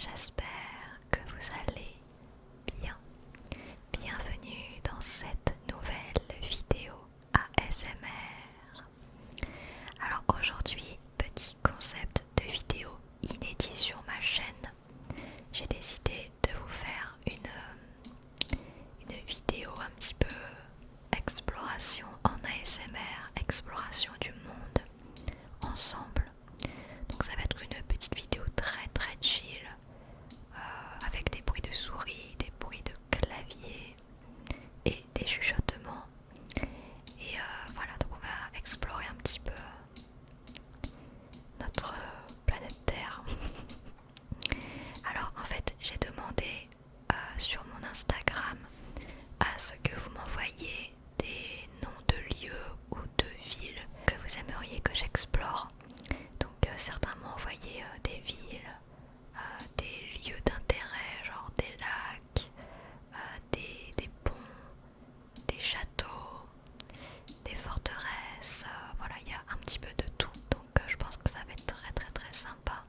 j'espère que vous allez bien. Bienvenue dans cette nouvelle vidéo ASMR. Alors aujourd'hui, petit concept de vidéo inédit sur ma chaîne. J'ai décidé de vous faire une vidéo un petit peu exploration en ASMR, exploration du monde ensemble. Donc ça va être une petite vidéo très très chill avec des bruits de souris, des bruits de clavier et des chuchotements. Et voilà, donc on va explorer un petit peu notre planète Terre. Alors en fait j'ai demandé sur mon Instagram à ce que vous m'envoyiez des noms de lieux ou de villes que vous aimeriez que j'explore. Donc certains m'ont envoyé des villes, des lieux d'intérêt, genre des lacs, des ponts, des châteaux, des forteresses, voilà, il y a un petit peu de tout. Donc je pense que ça va être très très très sympa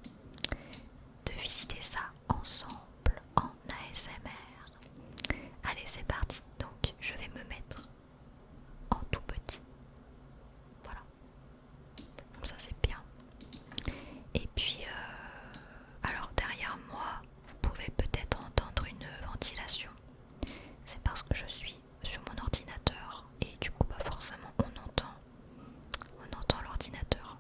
de visiter ça ensemble en ASMR. Allez, c'est parti. Donc je vais me mettre en tout petit. Voilà. Comme ça c'est bien. Et puis, alors derrière moi, vous pouvez peut-être entendre une ventilation. C'est parce que je suis sur mon ordinateur et du coup, forcément, on entend l'ordinateur.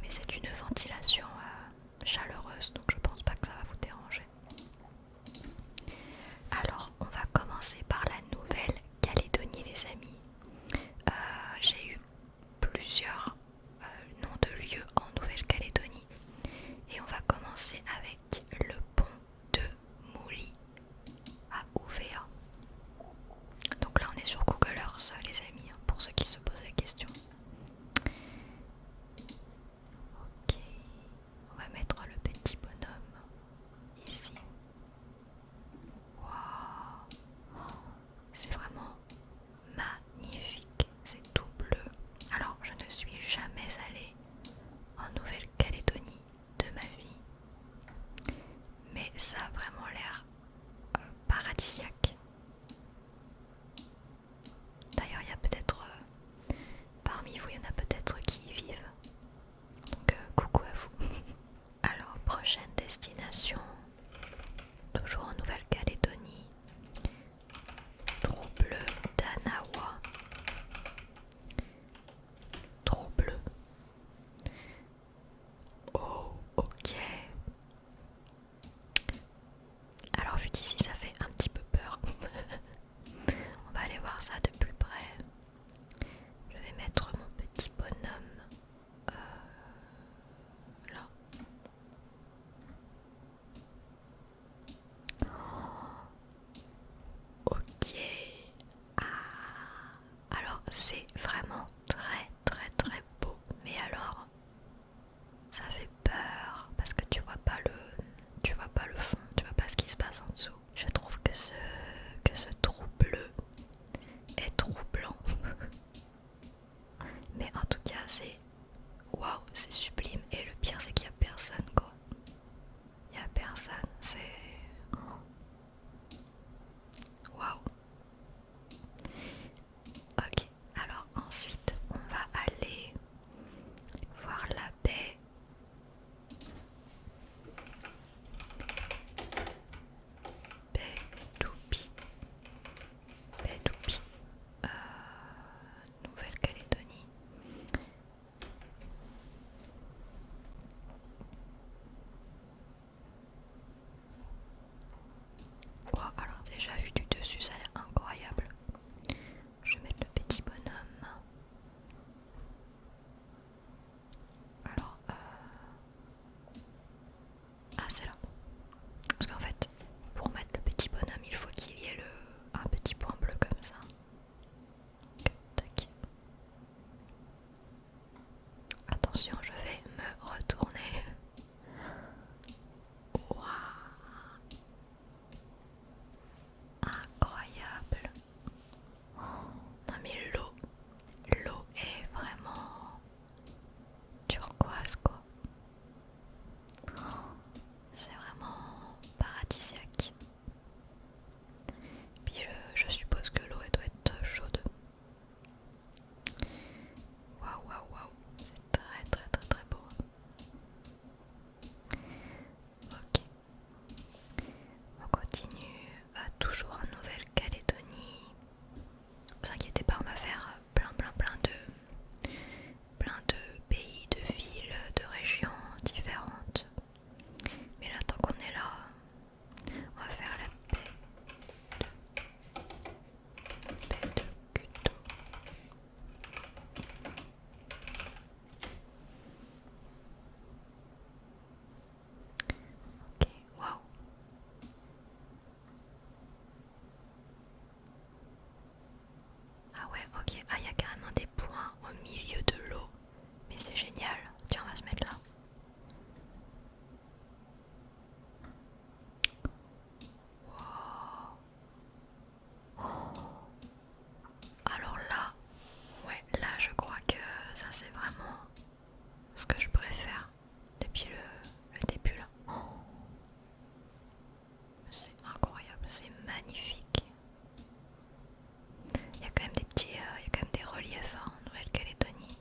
Mais c'est une ventilation chaleureuse, donc je pense pas que ça va vous déranger. Alors, on va commencer par la Nouvelle-Calédonie, les amis. J'ai eu plusieurs noms de lieux en Nouvelle-Calédonie. Ok, ah il y a carrément des points au milieu de l'eau. Mais c'est génial. Tiens, on va se mettre là. Alors là, ouais, là je crois que ça c'est vraiment ce que je préfère depuis le début là. C'est incroyable, c'est magnifique. Il y a quand même des petits, il y a quand même des reliefs hein, en Nouvelle-Calédonie.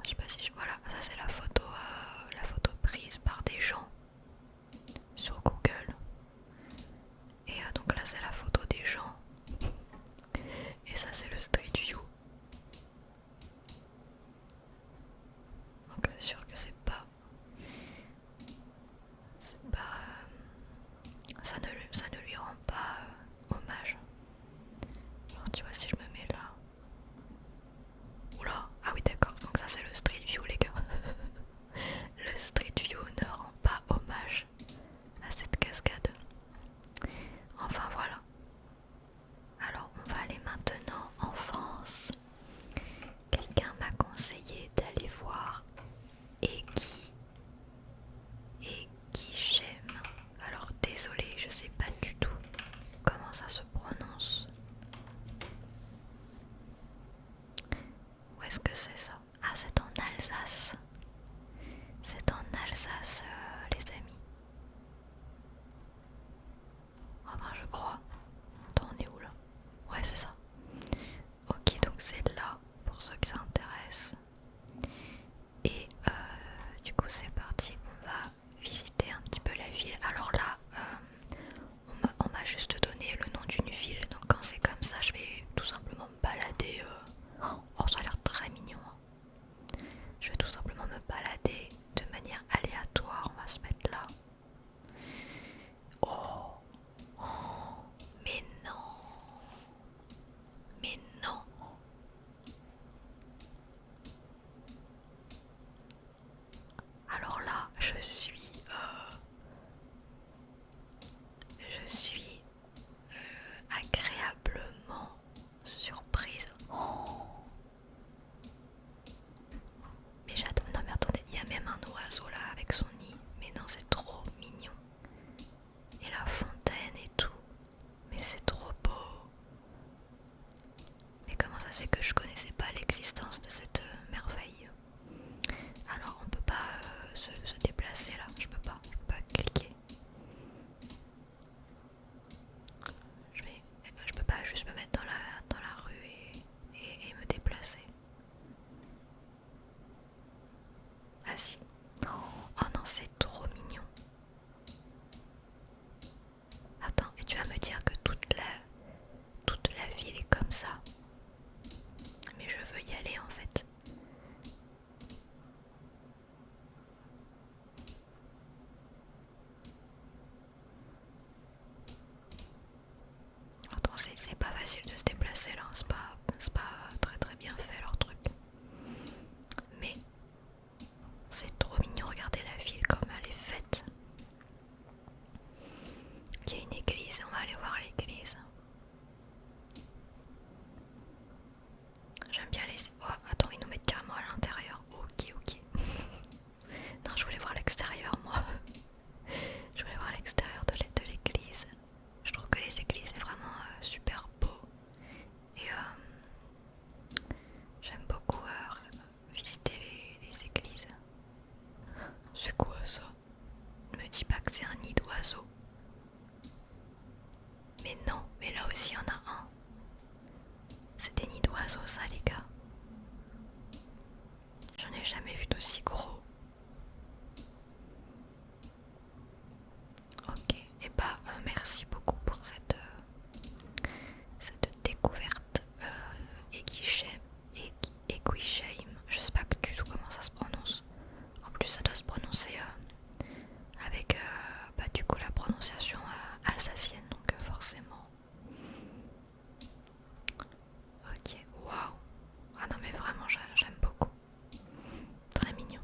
Je sais pas si voilà, ça c'est la photo prise par des gens sur Google. Et donc là c'est la photo des gens. Et ça c'est le Street View. Donc c'est sûr que c'est pas ça ne lui rend pas hommage. Alors tu vois, si je me mets là. Oula, ah oui d'accord, donc ça c'est le Street View les gars. Le Street View ne rend pas hommage à cette cascade. Enfin voilà. Alors on va aller maintenant en France. Quelqu'un m'a conseillé d'aller voir Eguisheim. Alors désolé, je sais pas du tout comment ça se prononce. Où est-ce que c'est ça? Ah, c'est en Alsace. C'est en Alsace, les amis. Enfin, je crois. Attends, on est où là? Ouais, c'est ça. Ok, donc c'est là, pour ceux qui s'intéressent. Et du coup, c'est parti. On va visiter un petit peu la ville. Alors là, on m'a juste donné le nom d'une ville. Donc quand c'est comme ça, je vais tout simplement me balader. Oh, ça a l'air très mignon. Je vais tout simplement me balader de manière aléatoire. On va se mettre là. Oh, oh, mais non, mais non. Alors là, je suis agréablement surprise. Oh. Mais j'attends, non mais attendez, il y a même un oiseau là avec son nid. Mais non, c'est trop mignon. Et la fontaine et tout. Mais c'est trop beau. Mais comment ça se fait que je connaissais pas l'existence de cette merveille? Alors on peut pas se déplacer là, je peux pas cliquer. Je peux pas juste me mettre dans la rue et me déplacer. Ah si. Oh non, c'est trop mignon. Attends, et tu vas me dire que toute la ville est comme ça. Mais je veux y aller en fait. Attends, c'est pas facile de se déplacer là, c'est pas très très bien fait leur truc. Mais c'est trop mignon, regardez la ville comme elle est faite. Il y a une église, on va aller voir l'église. J'aime bien les... Oh, attends, ils nous mettent carrément à l'intérieur. Ok. Non, je voulais voir l'extérieur moi. Je voulais voir l'extérieur de l'église. Je trouve que les églises c'est vraiment super beau. Et j'aime beaucoup visiter les églises. C'est quoi ça? Ne me dis pas que c'est un nid d'oiseau. Mais non, mais là aussi il y en a un. C'est des nids d'oiseaux ça les gars. J'en ai jamais vu d'aussi gros. Ok, et bah merci beaucoup pour cette découverte. Eguisheim, je sais pas du tout comment ça se prononce. En plus ça doit se prononcer avec du coup la prononciation alsacienne, donc forcément. Ok, waouh. Ah non mais vraiment j'aime beaucoup. Très mignon.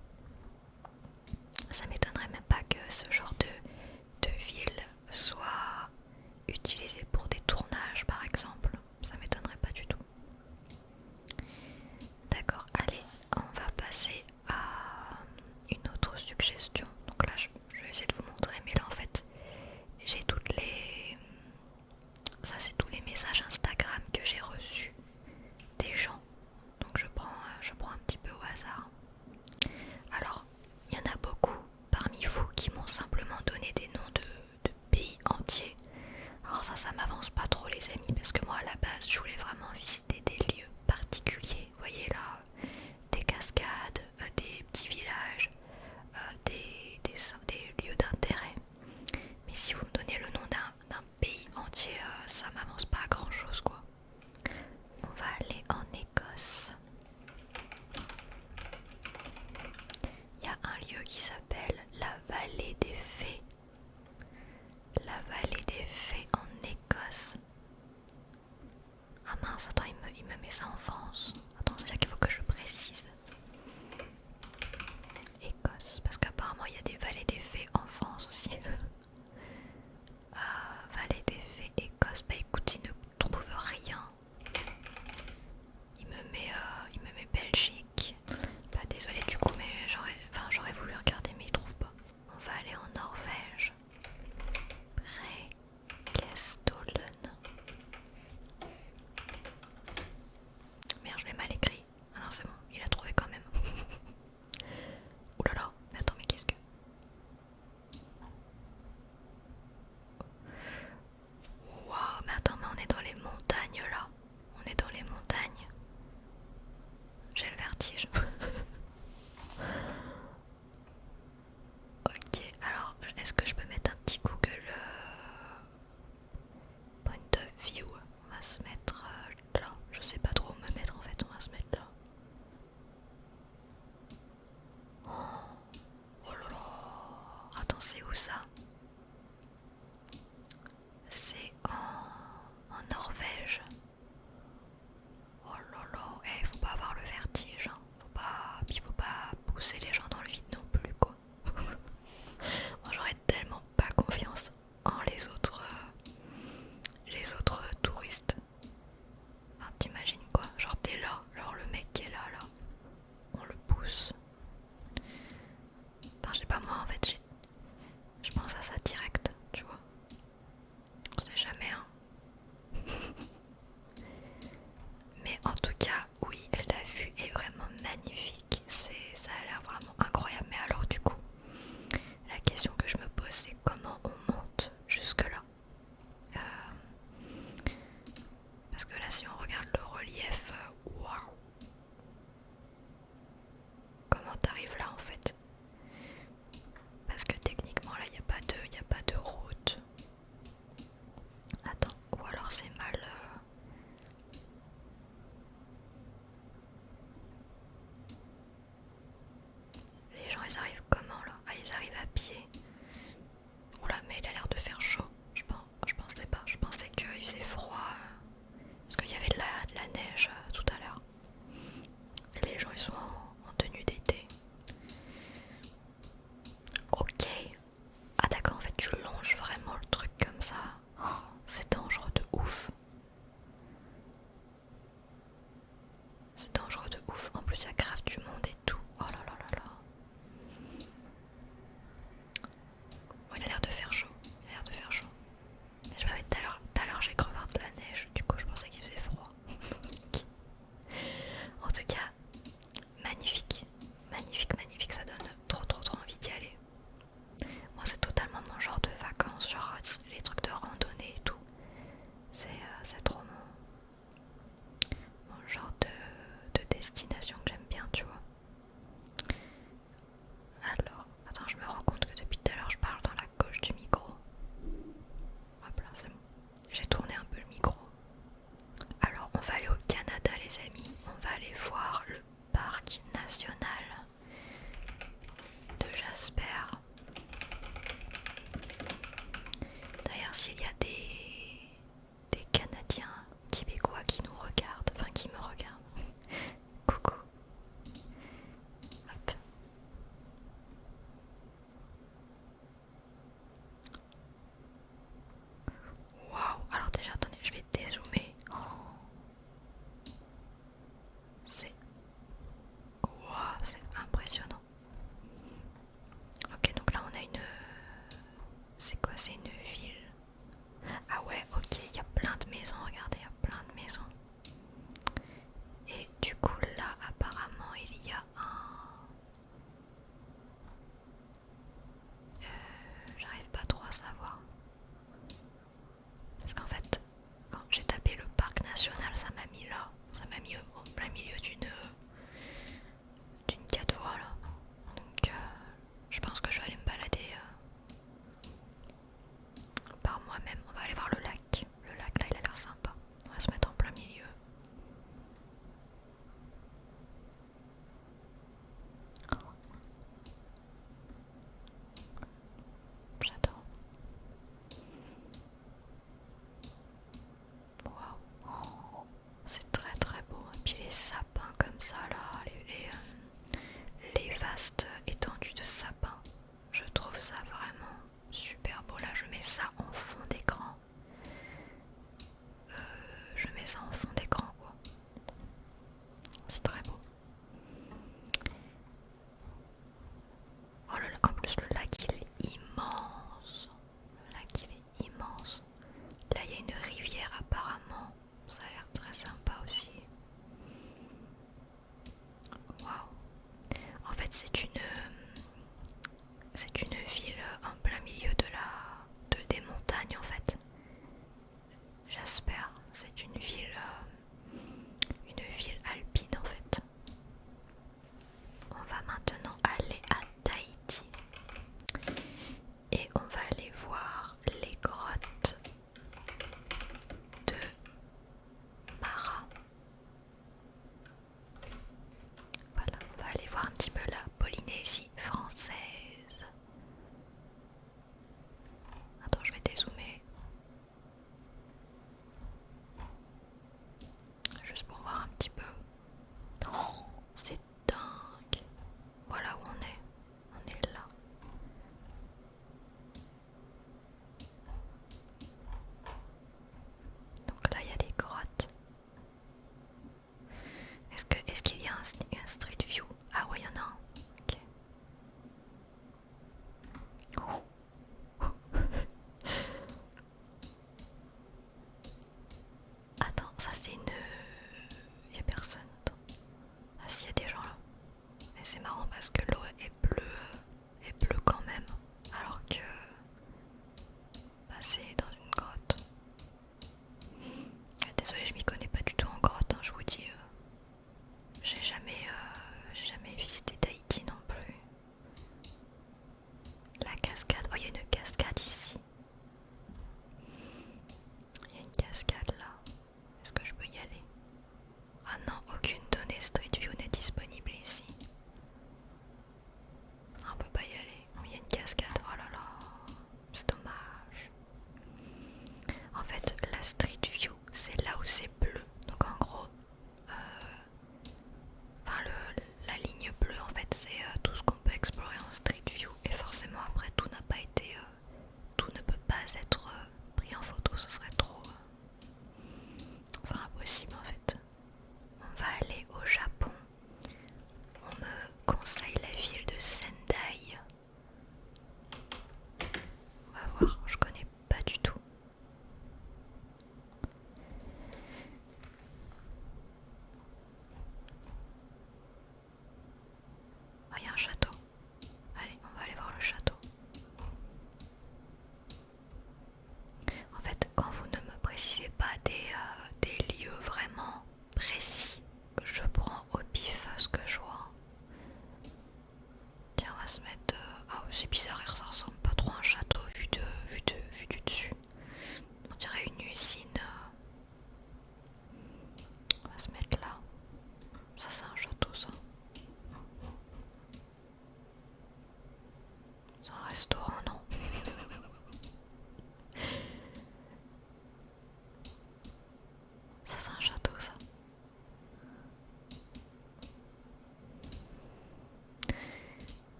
Ça m'étonnerait même pas que ce genre de ville soit utilisé pour des tournages par exemple. Ça m'étonnerait France. Attends, il me met ça en France. Attends, c'est-à-dire qu'il faut que je précise. Écosse, parce qu'apparemment il y a des vallées des fées en France aussi. Vallée des fées, Écosse. Bah écoute, il ne trouve rien. Il me met Belgique. Bah désolé du coup, mais j'aurais voulu regarder, mais il trouve pas. On va aller en Norvège. Preikestolen. Merde, je l'ai mal écrit. Ah non, c'est bon, il a trouvé quand même. petit peu la Polynésie française. Attends, je vais dézoomer. Juste pour voir un petit peu. Oh, c'est dingue. Voilà où on est. On est là. Donc là, il y a des grottes. Est-ce qu'il y a un street view? Ah ouais, il y en a un.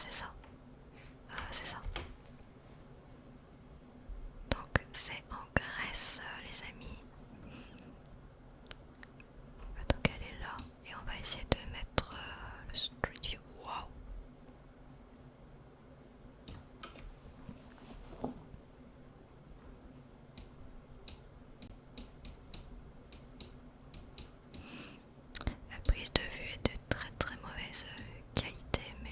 c'est ça. C'est ça. Donc c'est en Grèce, les amis. Donc elle est là et on va essayer de mettre le Street View. Waouh! La prise de vue est de très très mauvaise qualité, mais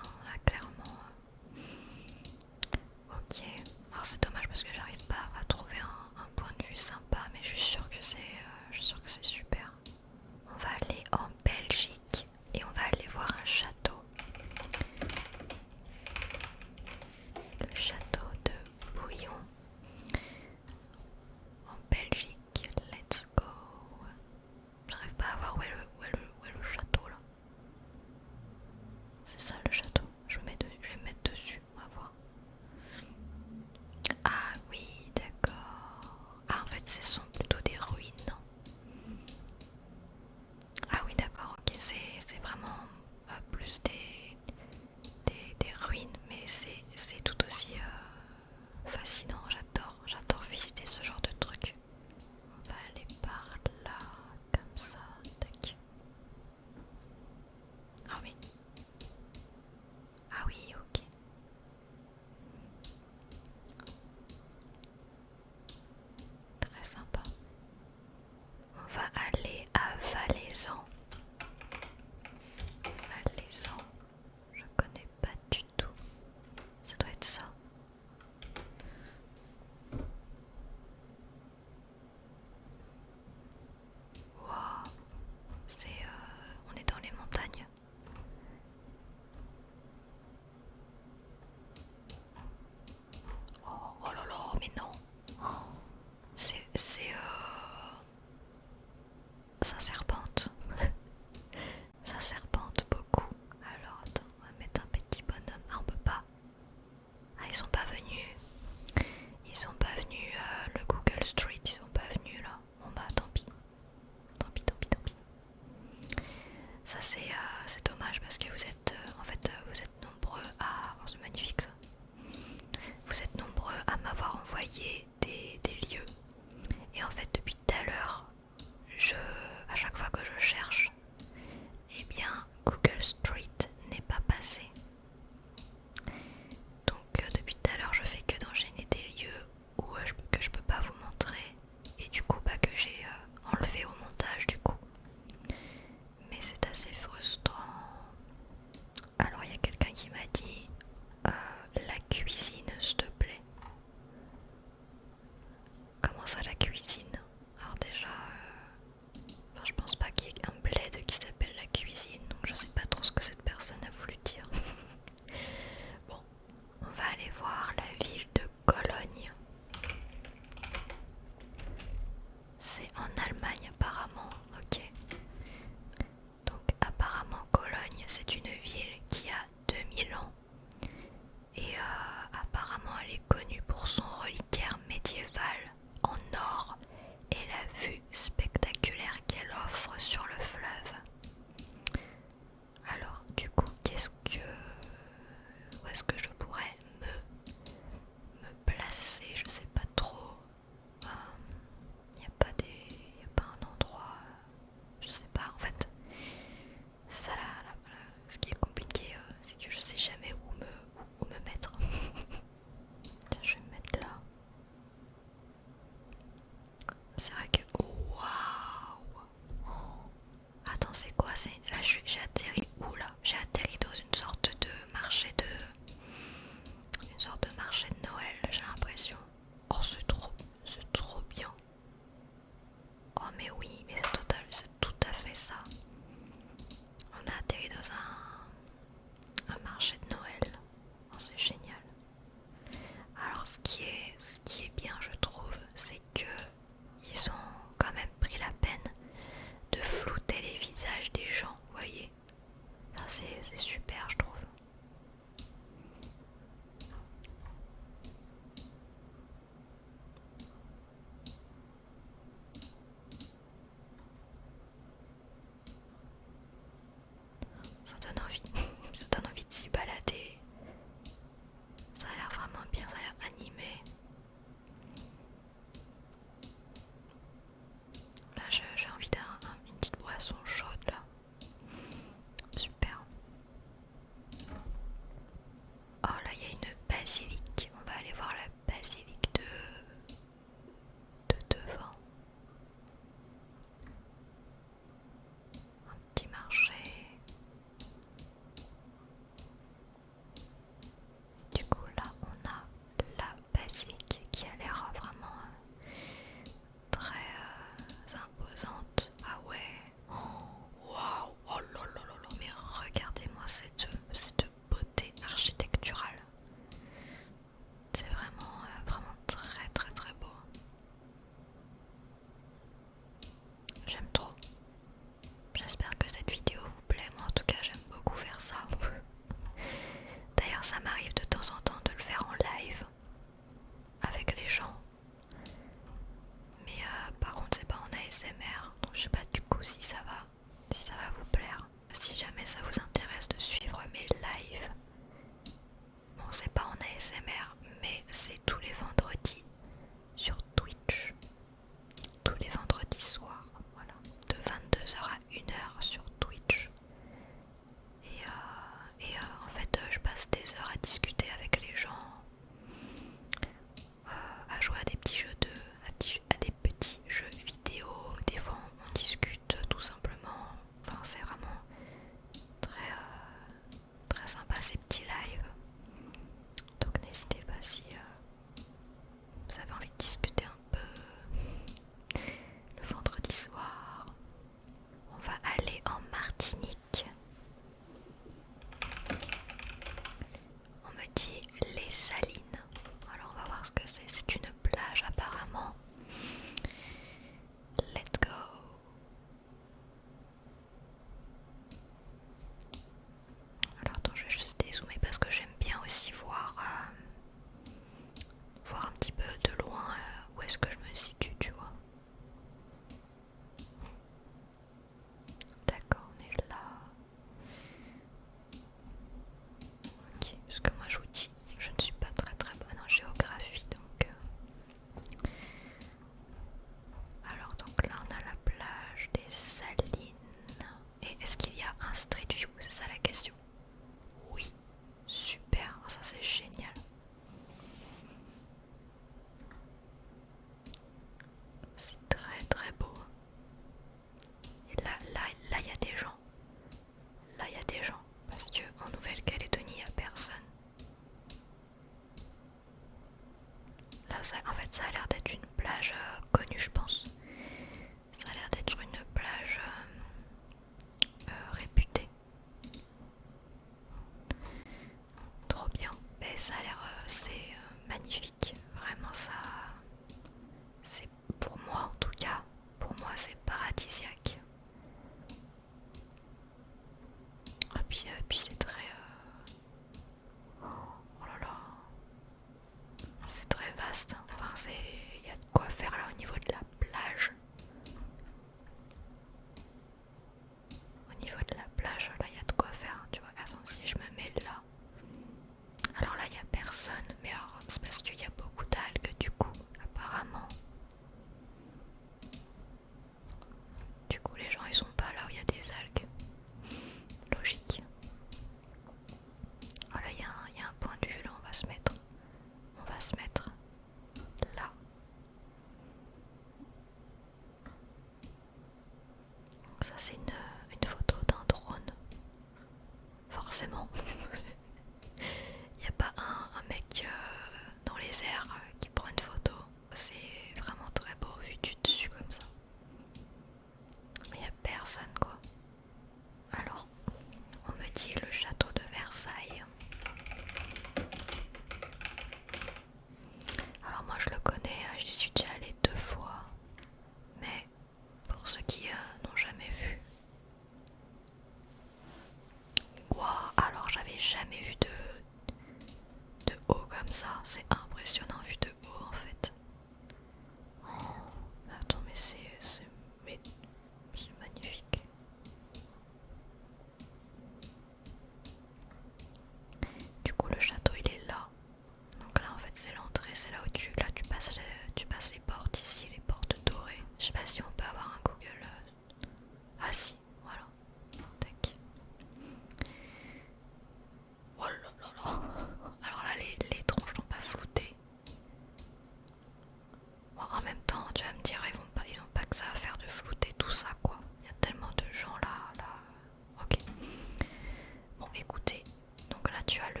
tu as le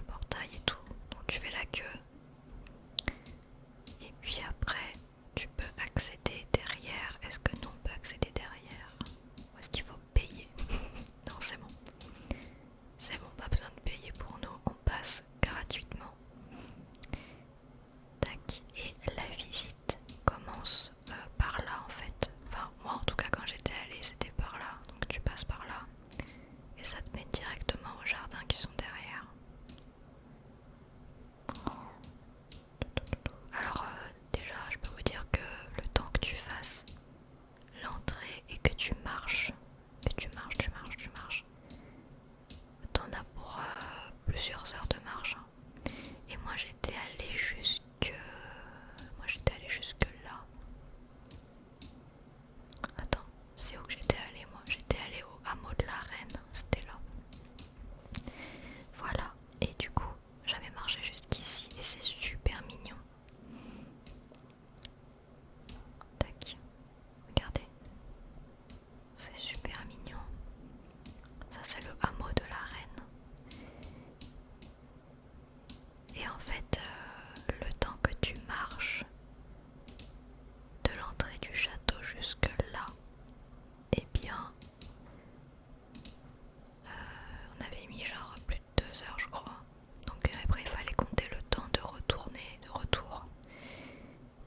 portail et tout, donc tu fais la queue. Et puis après, tu peux accéder derrière. Est-ce que nous on peut accéder derrière? Ou est-ce qu'il faut payer? Non, c'est bon. C'est bon, pas besoin de payer pour nous, on passe gratuitement. Tac, et la visite commence par là en fait. Enfin, moi en tout cas, quand j'étais allée, c'était par là. Donc tu passes par là et ça te met directement aux jardins qui sont derrière. Alors, déjà, je peux vous dire que le temps que tu fasses l'entrée et que tu marches, tu marches, t'en as pour plusieurs heures de marche. Hein. Et moi j'étais allée jusque là. Attends, c'est où que j'étais allée moi? J'étais allée au hameau de la Reine, c'était là. Voilà, et du coup j'avais marché jusqu'ici et c'est super mignon. Tac, regardez, c'est super mignon. Ça c'est le hameau de la Reine. Et en fait, le temps que tu marches de l'entrée du château jusque là, eh bien, on avait mis genre plus de 2 heures je crois. Donc après il fallait compter le temps de retourner, de retour.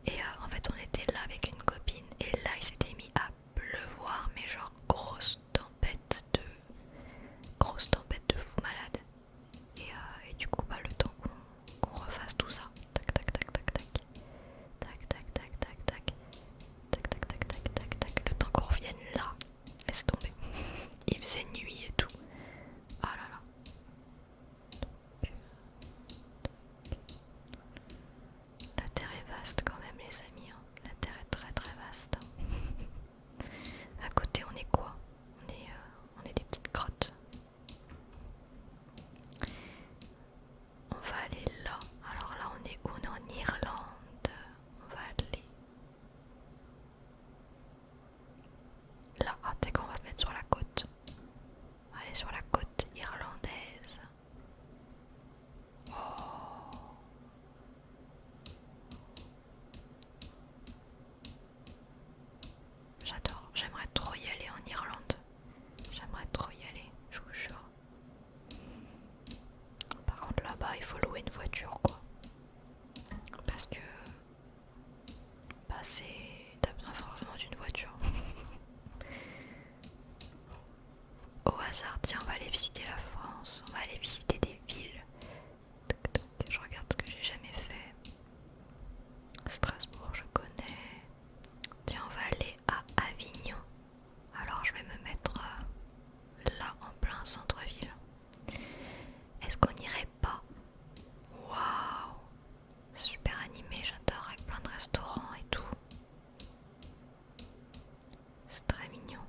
Et en fait on était là avec une copine et là il s'était mis à pleuvoir, mais genre grosse tempête de fou malade. Et du coup bah le temps qu'on refasse tout ça. Tac tac tac tac tac. Tac tac tac tac tac. Tac tac tac tac tac tac. Le temps qu'on revienne là. Laisse tomber. Il faisait nuit et tout. Ah là là. La terre est vaste quand même les amis. Hein. La terre est très très vaste. À côté on est quoi? On est des petites grottes. On va aller là. Alors là on est où? On est en Irlande. On va aller là. Ah t'es qu'on va se mettre sur la côte. On va aller sur la côte irlandaise. Oh. J'adore, j'aimerais trop y aller en Irlande. J'aimerais trop y aller, je vous jure. Par contre là-bas il faut louer une voiture quoi. Parce que t'as besoin forcément d'une voiture. Au hasard, tiens, on va aller visiter la France, on va aller visiter des villes. Je regarde ce que j'ai jamais fait. Strasbourg, je connais. Tiens, on va aller à Avignon. Alors, je vais me mettre là en plein centre-ville. Est-ce qu'on n'irait pas? Waouh! Super animé, j'adore, avec plein de restaurants et tout. C'est très mignon.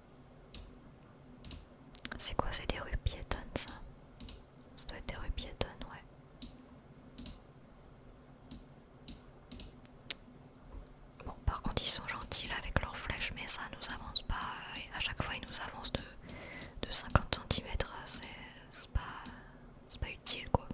C'est quoi? C'est des rues piétonnes ça? Ça doit être des rues piétonnes, ouais. Bon, par contre ils sont gentils là avec leurs flèches, mais ça nous avance pas. Et à chaque fois ils nous avancent de 50 cm. C'est pas utile quoi.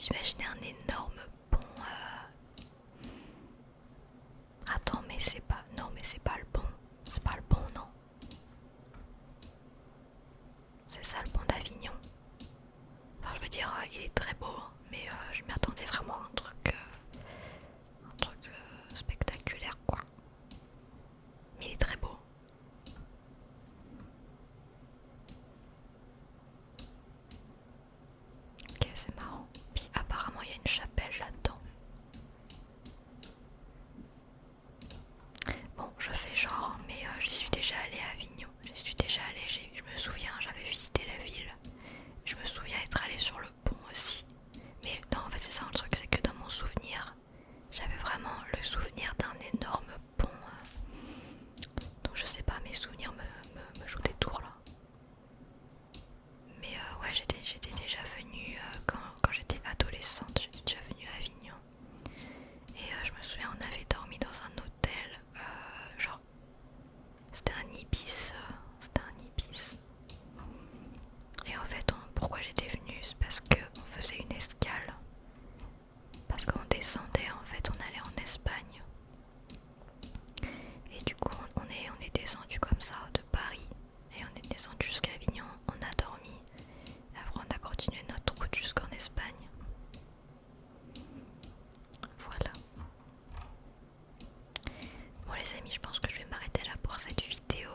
vous imaginez un énorme pont. Attends, mais c'est pas. Non, mais c'est pas le pont. C'est pas le pont, non. C'est ça le pont d'Avignon. Enfin, je veux dire, il est très beau, hein, mais je m'attendais vraiment à un truc spectaculaire, quoi. Mais il est très beau. Ok, c'est marrant. Puis apparemment, il y a une chapelle là-dedans. Bon, je fais genre, mais j'y suis déjà allée à Avignon. J'y suis déjà allée, je me souviens, j'avais visité la ville. Je me souviens être allée sur le pont aussi. Mais non, en fait, c'est ça le truc, c'est que dans mon souvenir, j'avais vraiment le souvenir d'un énorme pont. Donc je sais pas, mes souvenirs me jouent des tours là. Mais ouais, j'étais déjà venue quand j'étais adolescente, j'étais déjà venue à Avignon. Et je me souviens, on avait dormi dans un hôtel, genre, c'était un Ibis. C'était un Ibis. Et en fait, pourquoi j'étais venue, c'est parce qu'on faisait une escale. Parce qu'on descendait, en fait, on allait en Espagne. Et du coup, on est descendu comme ça de Paris. Et on est descendu jusqu'à Avignon, on a dormi. Et après, on a continué notre route jusqu'en Espagne. Voilà. Bon les amis, je pense que je vais m'arrêter là pour cette vidéo.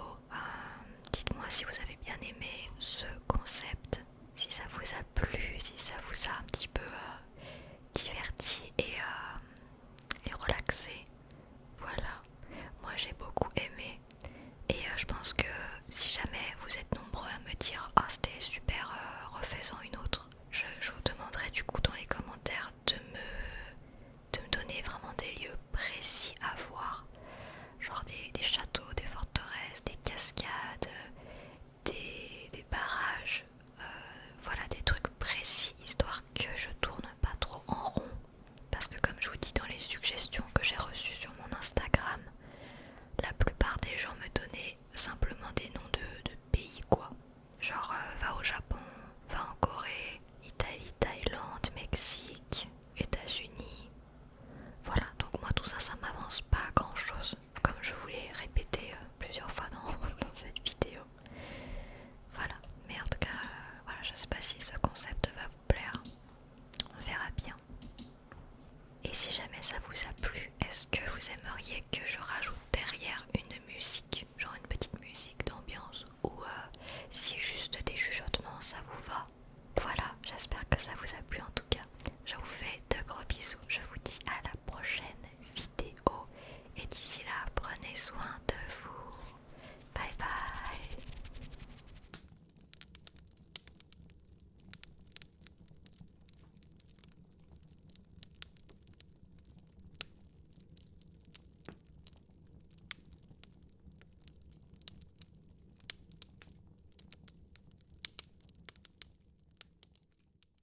Dites-moi si vous avez bien aimé ce concept, si ça vous a plu, si ça vous a un petit peu diverti et relaxé. Voilà, moi j'ai beaucoup aimé et je pense que si jamais vous êtes nombreux à me dire ah c'était super, refais-en une autre, je vous demanderai du coup dans les commentaires de me donner vraiment des lieux précis à voir, genre des châteaux, des forteresses, des cascades, des barrages, voilà, des trucs précis, histoire que je tourne pas trop en rond. Parce que comme je vous dis dans les suggestions que j'ai reçues sur mon Instagram, la plupart des gens me donnaient simplement des noms de pays, quoi. Genre va au Japon, va en Corée, Italie, Thaïlande, Mexique, États-Unis. Voilà, donc moi tout ça, ça m'avance pas grand chose, comme je vous l'ai répété plusieurs fois dans cette vidéo. Voilà, mais en tout cas, voilà, je sais pas si ce concept va vous plaire, on verra bien. Et si jamais ça vous a plu, est-ce que vous aimeriez que je rajoute